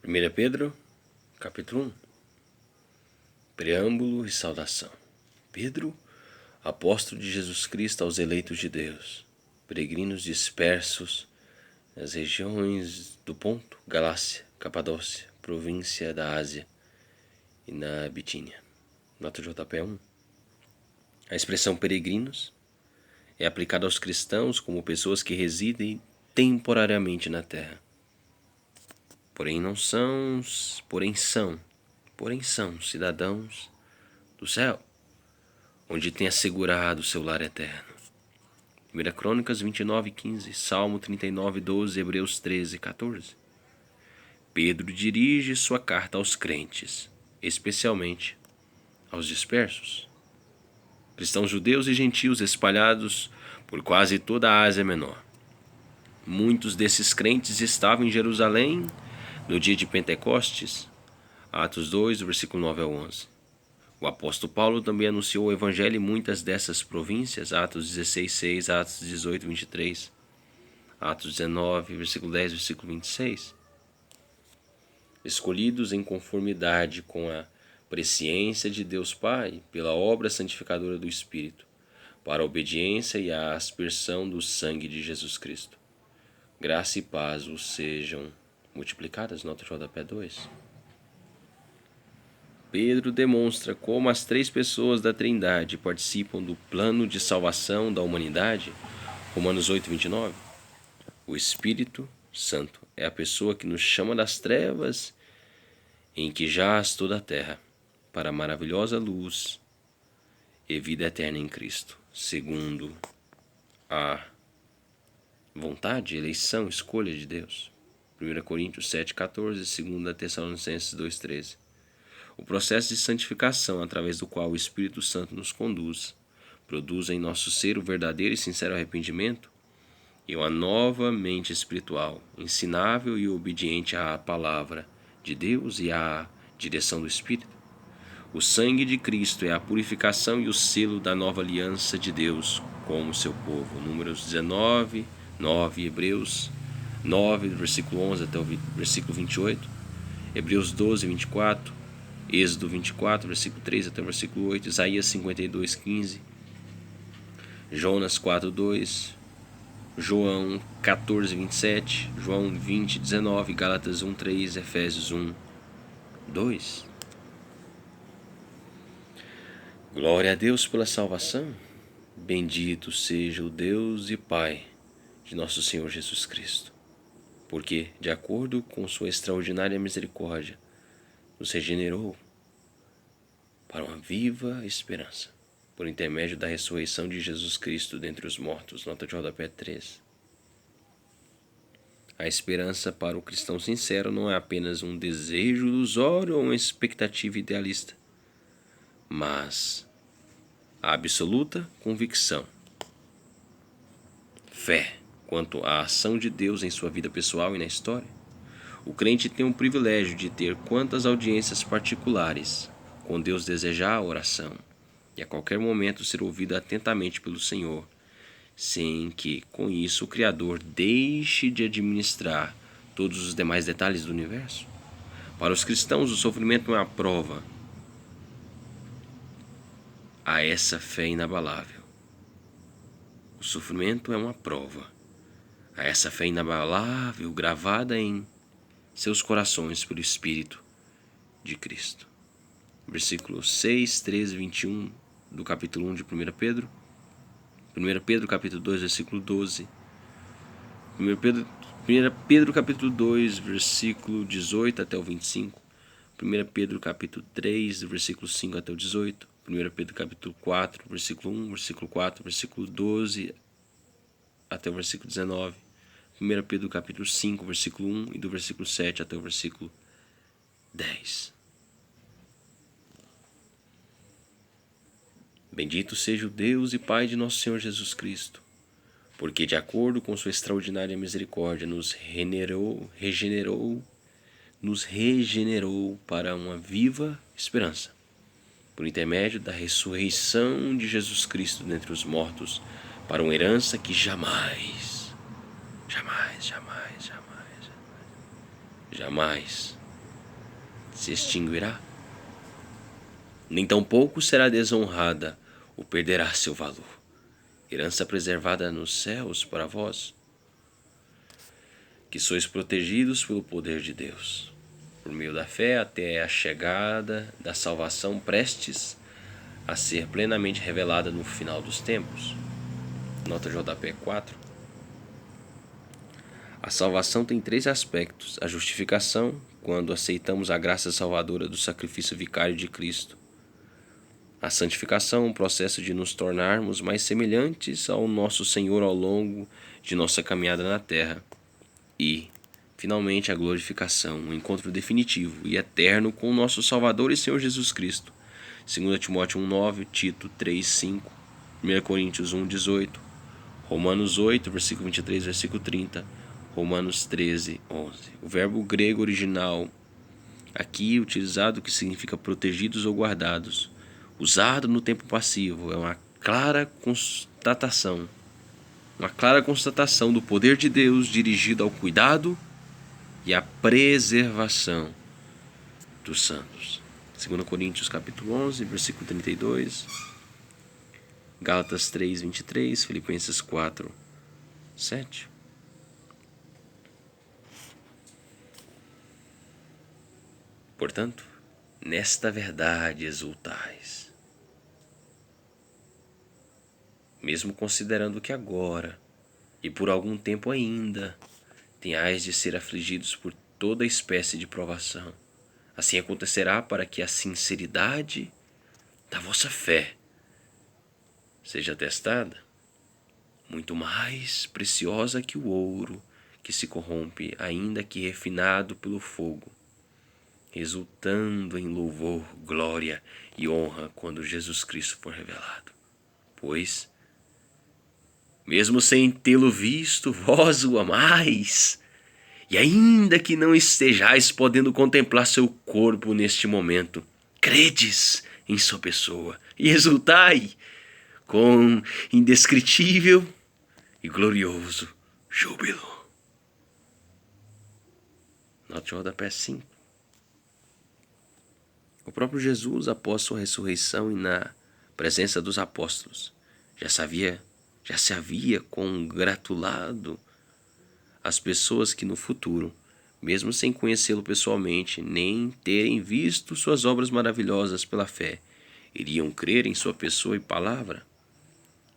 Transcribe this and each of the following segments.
1 Pedro, capítulo 1. Preâmbulo e saudação. Pedro, apóstolo de Jesus Cristo aos eleitos de Deus, peregrinos dispersos nas regiões do Ponto, Galácia, Capadócia, província da Ásia e na Bitínia. Nota JP 1. A expressão peregrinos é aplicada aos cristãos como pessoas que residem temporariamente na terra. Porém são cidadãos do céu, onde tem assegurado seu lar eterno. 1 Crônicas 29:15, Salmo 39:12, Hebreus 13:14. Pedro dirige sua carta aos crentes, especialmente aos dispersos, cristãos judeus e gentios espalhados por quase toda a Ásia Menor. Muitos desses crentes estavam em Jerusalém no dia de Pentecostes, Atos 2, versículo 9 ao 11. O apóstolo Paulo também anunciou o evangelho em muitas dessas províncias, Atos 16:6, Atos 18:23, Atos 19, versículo 10, versículo 26. Escolhidos em conformidade com a presciência de Deus Pai, pela obra santificadora do Espírito, para a obediência e a aspersão do sangue de Jesus Cristo. Graça e paz vos sejam multiplicadas. Nota JP 2. Pedro demonstra como as três pessoas da Trindade participam do plano de salvação da humanidade. Romanos 8:29. O Espírito Santo é a pessoa que nos chama das trevas em que jaz toda a terra, para a maravilhosa luz e vida eterna em Cristo, segundo a vontade, eleição, escolha de Deus. 1 Coríntios 7:14, 2 Tessalonicenses 2:13. O processo de santificação através do qual o Espírito Santo nos conduz, produz em nosso ser o verdadeiro e sincero arrependimento e uma nova mente espiritual, ensinável e obediente à palavra de Deus e à direção do Espírito. O sangue de Cristo é a purificação e o selo da nova aliança de Deus como seu povo. Números 19:9, Hebreus 9, versículo 11 até o versículo 28, Hebreus 12:24, Êxodo 24, versículo 3 até o versículo 8, Isaías 52:15, Jonas 4:2, João 14:27, João 20:19, Gálatas 1:3, Efésios 1:2. Glória a Deus pela salvação. Bendito seja o Deus e Pai de nosso Senhor Jesus Cristo, porque, de acordo com sua extraordinária misericórdia, nos regenerou para uma viva esperança, por intermédio da ressurreição de Jesus Cristo dentre os mortos. Nota de rodapé 3. A esperança para o cristão sincero não é apenas um desejo ilusório ou uma expectativa idealista, mas a absoluta convicção, fé quanto à ação de Deus em sua vida pessoal e na história. O crente tem o privilégio de ter quantas audiências particulares com Deus desejar a oração e a qualquer momento ser ouvido atentamente pelo Senhor, sem que, com isso, o Criador deixe de administrar todos os demais detalhes do universo. Para os cristãos, o sofrimento é uma prova a essa fé inabalável. O sofrimento é uma prova a essa fé inabalável gravada em seus corações pelo Espírito de Cristo. Versículos 6, 13, 21 do capítulo 1 de 1 Pedro. 1 Pedro capítulo 2, versículo 12. 1 Pedro capítulo 2, versículo 18 até o 25. 1 Pedro capítulo 3, versículo 5 até o 18. 1 Pedro capítulo 4, versículo 1, versículo 4, versículo 12 até o versículo 19. 1 Pedro capítulo 5, versículo 1 e do versículo 7 até o versículo 10. Bendito seja o Deus e Pai de nosso Senhor Jesus Cristo, porque de acordo com sua extraordinária misericórdia nos regenerou para uma viva esperança, por intermédio da ressurreição de Jesus Cristo dentre os mortos, para uma herança que jamais se extinguirá, nem tampouco será desonrada ou perderá seu valor. Herança preservada nos céus para vós, que sois protegidos pelo poder de Deus, por meio da fé até a chegada da salvação prestes a ser plenamente revelada no final dos tempos. Nota JP 4. A salvação tem 3 aspectos: a justificação, quando aceitamos a graça salvadora do sacrifício vicário de Cristo; a santificação, um processo de nos tornarmos mais semelhantes ao nosso Senhor ao longo de nossa caminhada na terra; e, finalmente, a glorificação, um encontro definitivo e eterno com o nosso Salvador e Senhor Jesus Cristo. 2 Timóteo 1,9, Tito 3,5, 1 Coríntios 1,18, Romanos 8, versículo 23, versículo 30, Romanos 13, 11. O verbo grego original aqui utilizado, que significa protegidos ou guardados, usado no tempo passivo, é uma clara constatação do poder de Deus dirigido ao cuidado e à preservação dos santos. 2 Coríntios capítulo 11, versículo 32, Gálatas 3, 23, Filipenses 4, 7. Portanto, nesta verdade exultais, mesmo considerando que agora, e por algum tempo ainda, tenhais de ser afligidos por toda espécie de provação. Assim acontecerá para que a sinceridade da vossa fé seja testada, muito mais preciosa que o ouro, que se corrompe, ainda que refinado pelo fogo, resultando em louvor, glória e honra quando Jesus Cristo for revelado. Pois, mesmo sem tê-lo visto, vós o amais, e ainda que não estejais podendo contemplar seu corpo neste momento, credes em sua pessoa e exultai com indescritível e glorioso júbilo. Note o rodapé 5. O próprio Jesus, após sua ressurreição e na presença dos apóstolos, já se havia congratulado as pessoas que no futuro, mesmo sem conhecê-lo pessoalmente, nem terem visto suas obras maravilhosas pela fé, iriam crer em sua pessoa e palavra,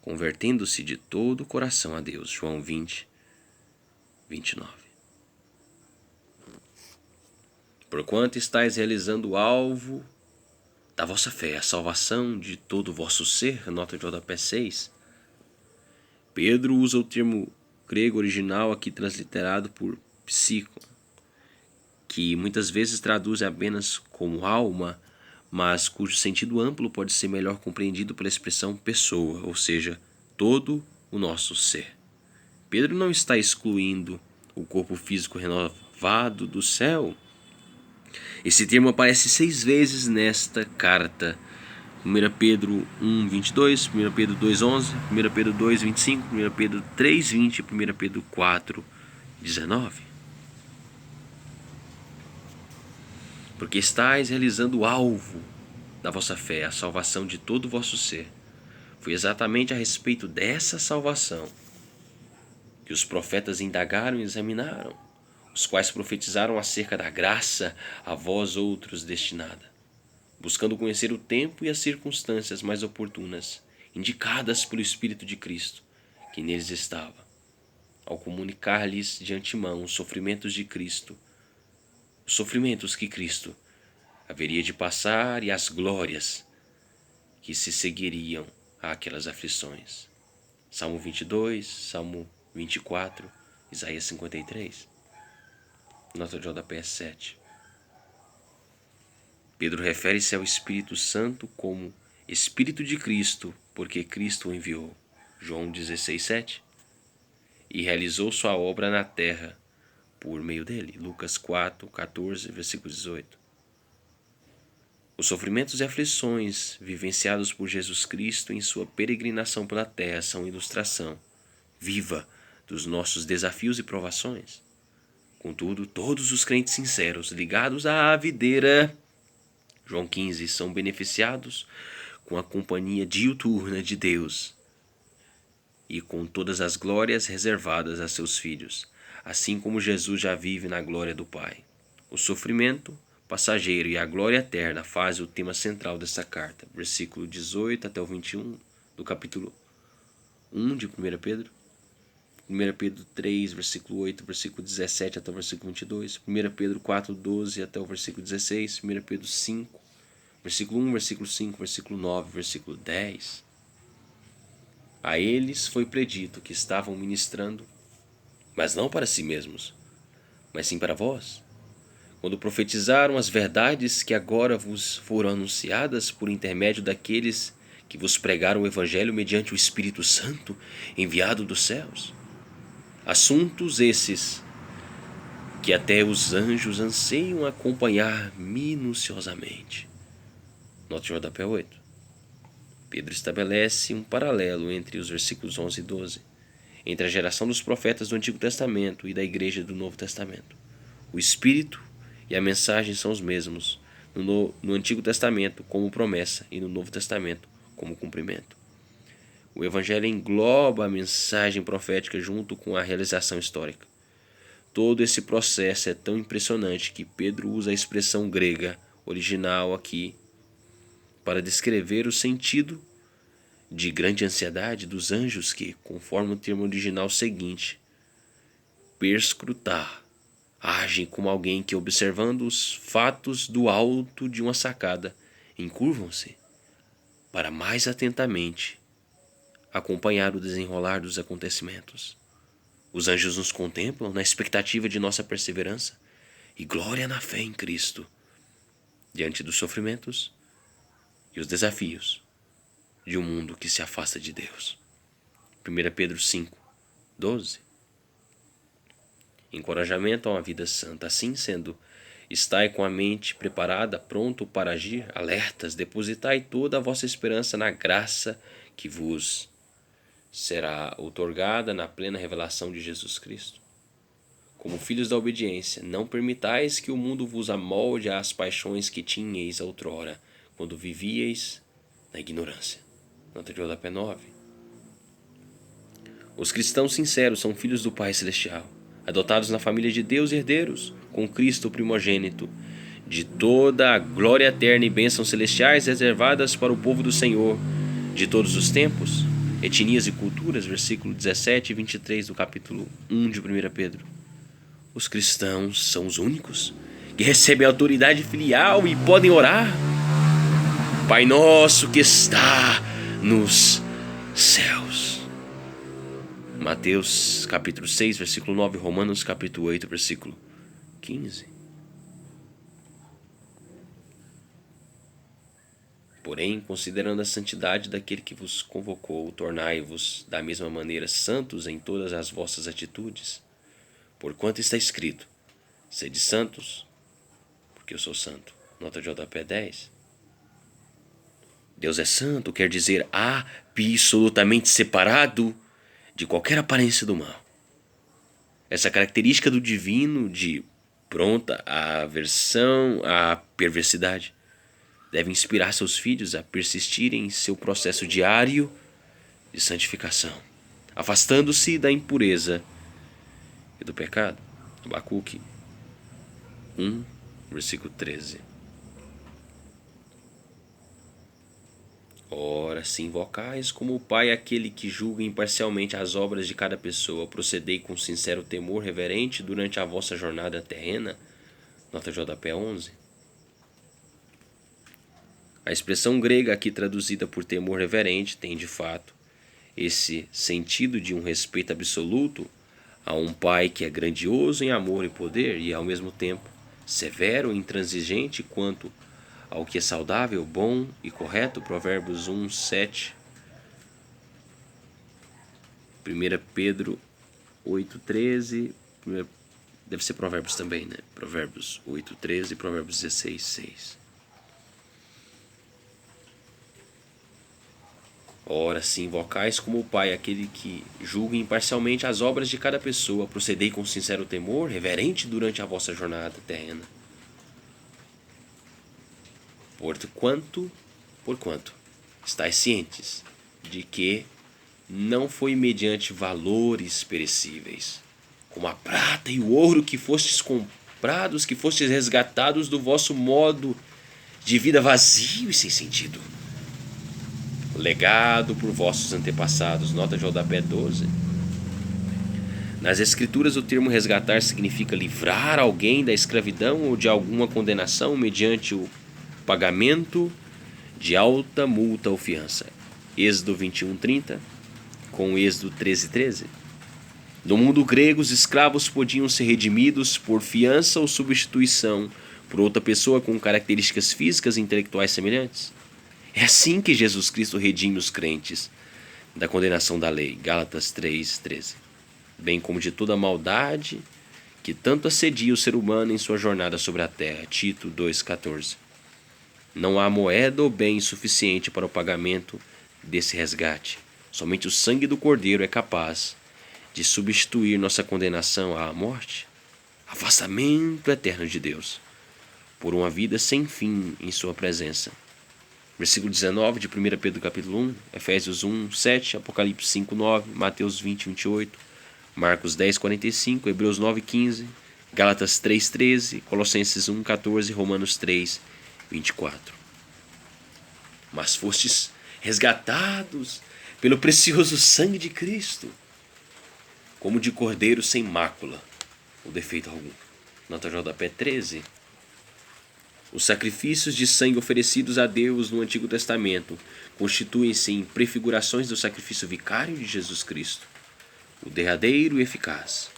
convertendo-se de todo o coração a Deus. João 20, 29. Porquanto estáis realizando o alvo da vossa fé, a salvação de todo o vosso ser, nota de rodapé 6. Pedro usa o termo grego original aqui transliterado por psico, que muitas vezes traduz apenas como alma, mas cujo sentido amplo pode ser melhor compreendido pela expressão pessoa, ou seja, todo o nosso ser. Pedro não está excluindo o corpo físico renovado do céu. Esse termo aparece 6 vezes nesta carta: 1 Pedro 1, 22, 1 Pedro 2, 11, 1 Pedro 2, 25, 1 Pedro 3, 20 e 1 Pedro 4, 19. Porque estáis realizando o alvo da vossa fé, a salvação de todo o vosso ser. Foi exatamente a respeito dessa salvação que os profetas indagaram e examinaram, os quais profetizaram acerca da graça a vós outros destinada, buscando conhecer o tempo e as circunstâncias mais oportunas, indicadas pelo Espírito de Cristo, que neles estava, ao comunicar-lhes de antemão os sofrimentos de Cristo, os sofrimentos que Cristo haveria de passar e as glórias que se seguiriam àquelas aflições. Salmo 22, Salmo 24, Isaías 53. Nota de rodapé 7. Pedro refere-se ao Espírito Santo como Espírito de Cristo, porque Cristo o enviou. João 16, 7. E realizou sua obra na terra por meio dele. Lucas 4, 14, versículo 18. Os sofrimentos e aflições vivenciados por Jesus Cristo em sua peregrinação pela terra são ilustração viva dos nossos desafios e provações. Contudo, todos os crentes sinceros ligados à videira, João 15, são beneficiados com a companhia diuturna de Deus e com todas as glórias reservadas a seus filhos, assim como Jesus já vive na glória do Pai. O sofrimento passageiro e a glória eterna fazem o tema central desta carta, versículo 18 até o 21 do capítulo 1 de 1 Pedro. 1 Pedro 3, versículo 8, versículo 17 até o versículo 22. 1 Pedro 4, 12 até o versículo 16. 1 Pedro 5, versículo 1, versículo 5, versículo 9, versículo 10. A eles foi predito que estavam ministrando, mas não para si mesmos, mas sim para vós, quando profetizaram as verdades que agora vos foram anunciadas por intermédio daqueles que vos pregaram o Evangelho mediante o Espírito Santo enviado dos céus. Assuntos esses que até os anjos anseiam acompanhar minuciosamente. Note o rodapé 8. Pedro estabelece um paralelo entre os versículos 11 e 12, entre a geração dos profetas do Antigo Testamento e da Igreja do Novo Testamento. O Espírito e a mensagem são os mesmos no Antigo Testamento como promessa e no Novo Testamento como cumprimento. O Evangelho engloba a mensagem profética junto com a realização histórica. Todo esse processo é tão impressionante que Pedro usa a expressão grega original aqui para descrever o sentido de grande ansiedade dos anjos que, conforme o termo original seguinte, perscrutar, agem como alguém que, observando os fatos do alto de uma sacada, encurvam-se para mais atentamente acompanhar o desenrolar dos acontecimentos. Os anjos nos contemplam na expectativa de nossa perseverança e glória na fé em Cristo, diante dos sofrimentos e os desafios de um mundo que se afasta de Deus. 1 Pedro 5, 12. Encorajamento a uma vida santa. Assim sendo, estai com a mente preparada, pronto para agir, alertas, depositai toda a vossa esperança na graça que vos será outorgada na plena revelação de Jesus Cristo. Como filhos da obediência, não permitais que o mundo vos amolde às paixões que tinhais outrora, quando vivieis na ignorância. Nota de rodapé 9. Os cristãos sinceros são filhos do Pai Celestial, adotados na família de Deus, herdeiros, com Cristo o primogênito, de toda a glória eterna e bênçãos celestiais reservadas para o povo do Senhor, de todos os tempos, etnias e culturas, versículo 17 e 23 do capítulo 1 de 1 Pedro. Os cristãos são os únicos que recebem autoridade filial e podem orar. Pai nosso que está nos céus. Mateus capítulo 6, versículo 9, Romanos capítulo 8, versículo 15. Porém, considerando a santidade daquele que vos convocou, tornai-vos da mesma maneira santos em todas as vossas atitudes. Porquanto está escrito, sede santos, porque eu sou santo. Nota de rodapé 10. Deus é santo, quer dizer absolutamente separado de qualquer aparência do mal. Essa característica do divino de pronta aversão à perversidade deve inspirar seus filhos a persistirem em seu processo diário de santificação, afastando-se da impureza e do pecado. Abacuque 1, versículo 13. Ora, se invocais como o Pai aquele que julga imparcialmente as obras de cada pessoa, procedei com sincero temor reverente durante a vossa jornada terrena. Nota de rodapé 11. A expressão grega aqui traduzida por temor reverente tem, de fato, esse sentido de um respeito absoluto a um Pai que é grandioso em amor e poder e, ao mesmo tempo, severo e intransigente quanto ao que é saudável, bom e correto. Provérbios 1, 7. 1 Pedro 8, 13. Deve ser Provérbios também, né? Provérbios 8, 13 e Provérbios 16, 6. Ora, se invocais como o Pai aquele que julga imparcialmente as obras de cada pessoa, procedei com sincero temor, reverente durante a vossa jornada terrena. Porquanto estáis cientes de que não foi mediante valores perecíveis, como a prata e o ouro que fostes comprados, que fostes resgatados do vosso modo de vida vazio e sem sentido, legado por vossos antepassados. Nota de rodapé 12. Nas escrituras o termo resgatar significa livrar alguém da escravidão ou de alguma condenação mediante o pagamento de alta multa ou fiança. Êxodo 21:30 com Êxodo 13:13. No mundo grego, os escravos podiam ser redimidos por fiança ou substituição por outra pessoa com características físicas e intelectuais semelhantes. É assim que Jesus Cristo redime os crentes da condenação da lei, Gálatas 3:13, bem como de toda a maldade que tanto assedia o ser humano em sua jornada sobre a terra, Tito 2:14. Não há moeda ou bem suficiente para o pagamento desse resgate. Somente o sangue do Cordeiro é capaz de substituir nossa condenação à morte, afastamento eterno de Deus, por uma vida sem fim em sua presença. Versículo 19 de 1 Pedro capítulo 1, Efésios 1:7, Apocalipse 5:9, Mateus 20:28, Marcos 10:45, Hebreus 9:15, Gálatas 3:13, Colossenses 1:14, Romanos 3:24. Mas fostes resgatados pelo precioso sangue de Cristo, como de cordeiro sem mácula ou defeito algum. Nota de rodapé 13. Os sacrifícios de sangue oferecidos a Deus no Antigo Testamento constituem-se em prefigurações do sacrifício vicário de Jesus Cristo, o derradeiro e eficaz,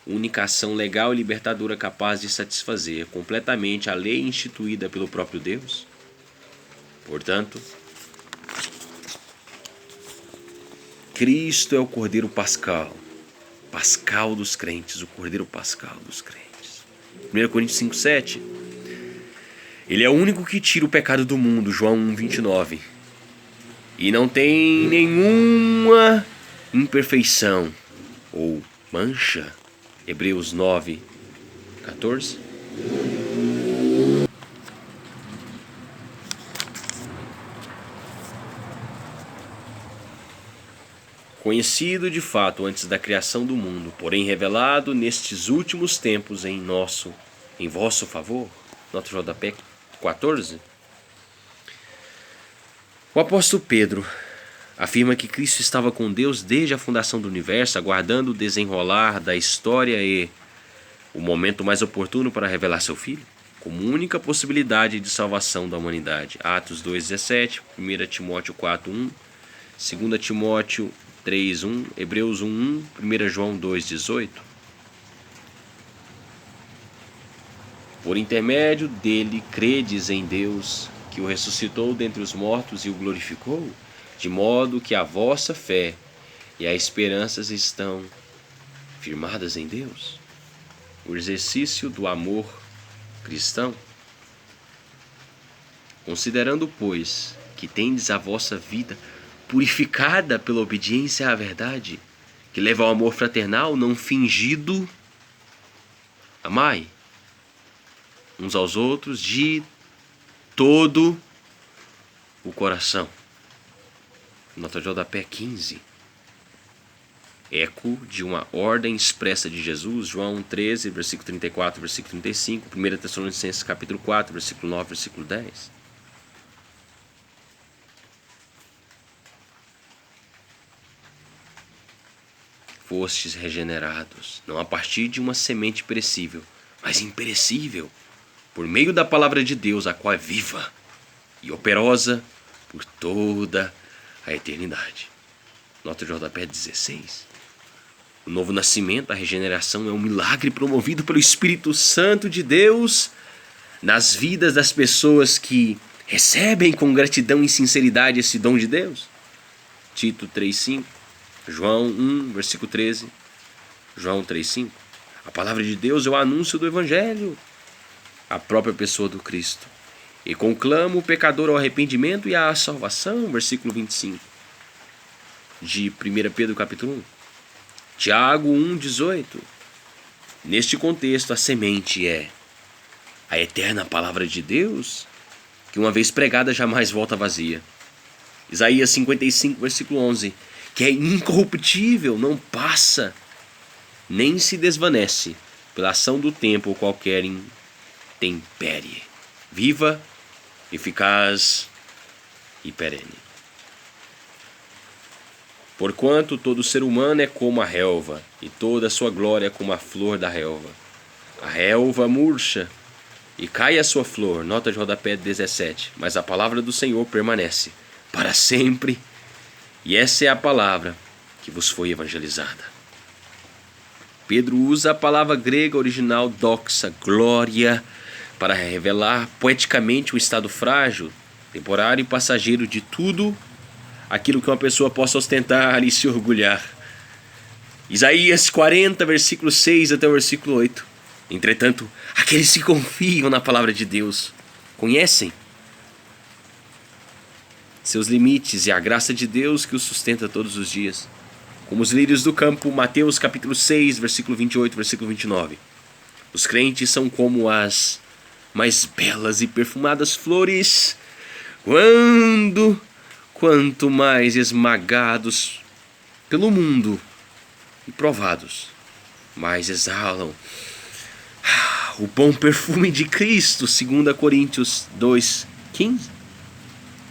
única ação legal e libertadora capaz de satisfazer completamente a lei instituída pelo próprio Deus. Portanto, Cristo é o Cordeiro Pascal dos crentes, o Cordeiro Pascal dos crentes. 1 Coríntios 5:7. Ele é o único que tira o pecado do mundo, João 1:29. E não tem nenhuma imperfeição ou mancha, Hebreus 9:14. Conhecido de fato antes da criação do mundo, porém revelado nestes últimos tempos em vosso favor. Nota de rodapé 14. O apóstolo Pedro afirma que Cristo estava com Deus desde a fundação do universo, aguardando o desenrolar da história e o momento mais oportuno para revelar seu Filho, como única possibilidade de salvação da humanidade. Atos 2:17, 1 Timóteo 4:1, 2 Timóteo 3:1, Hebreus 1:1, 1 João 2:18. Por intermédio dele, credes em Deus, que o ressuscitou dentre os mortos e o glorificou, de modo que a vossa fé e a esperança estão firmadas em Deus. O exercício do amor cristão. Considerando, pois, que tendes a vossa vida purificada pela obediência à verdade, que leva ao amor fraternal não fingido, amai uns aos outros de todo o coração. Nota de rodapé 15. Eco de uma ordem expressa de Jesus, João 13, versículo 34, versículo 35, 1 Tessalonicenses capítulo 4, versículo 9, versículo 10. Fostes regenerados, não a partir de uma semente perecível, mas imperecível, por meio da palavra de Deus, a qual é viva e operosa por toda a eternidade. Nota de rodapé 16. O novo nascimento, a regeneração, é um milagre promovido pelo Espírito Santo de Deus nas vidas das pessoas que recebem com gratidão e sinceridade esse dom de Deus. Tito 3:5, João 1, versículo 13, João 3:5. A palavra de Deus é o anúncio do Evangelho, a própria pessoa do Cristo. E conclama o pecador ao arrependimento e à salvação, versículo 25. de 1 Pedro capítulo 1. Tiago 1,18. Neste contexto, a semente é a eterna palavra de Deus, que uma vez pregada jamais volta vazia. Isaías 55, versículo 11, que é incorruptível, não passa, nem se desvanece pela ação do tempo ou qualquer intempérie. Viva, eficaz e perene. Porquanto todo ser humano é como a relva, e toda a sua glória é como a flor da relva. A relva murcha, e cai a sua flor, nota de rodapé 17, mas a palavra do Senhor permanece para sempre, e essa é a palavra que vos foi evangelizada. Pedro usa a palavra grega original doxa, glória, para revelar poeticamente o estado frágil, temporário e passageiro de tudo aquilo que uma pessoa possa ostentar e se orgulhar. Isaías 40, versículo 6 até o versículo 8. Entretanto, aqueles que confiam na palavra de Deus conhecem seus limites e a graça de Deus que os sustenta todos os dias. Como os lírios do campo, Mateus capítulo 6, versículo 28, versículo 29. Os crentes são como as mais belas e perfumadas flores, quanto mais esmagados pelo mundo e provados, mais exalam o bom perfume de Cristo, 2 Coríntios 2,15.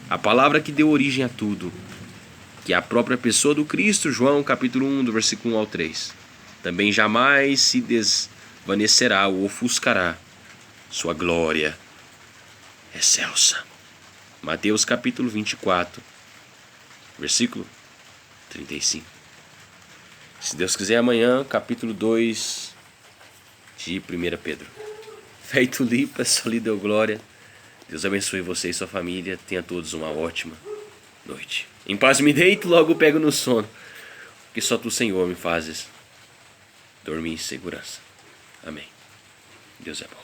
A palavra que deu origem a tudo, que é a própria pessoa do Cristo, João capítulo 1, do versículo 1 ao 3. Também jamais se desvanecerá ou ofuscará sua glória excelsa. Mateus capítulo 24, versículo 35. Se Deus quiser, amanhã, capítulo 2 de 1 Pedro. Feito limpa, só lhe deu glória. Deus abençoe você e sua família. Tenha todos uma ótima noite. Em paz me deito, logo pego no sono, porque só tu, Senhor, me fazes dormir em segurança. Amém. Deus é bom.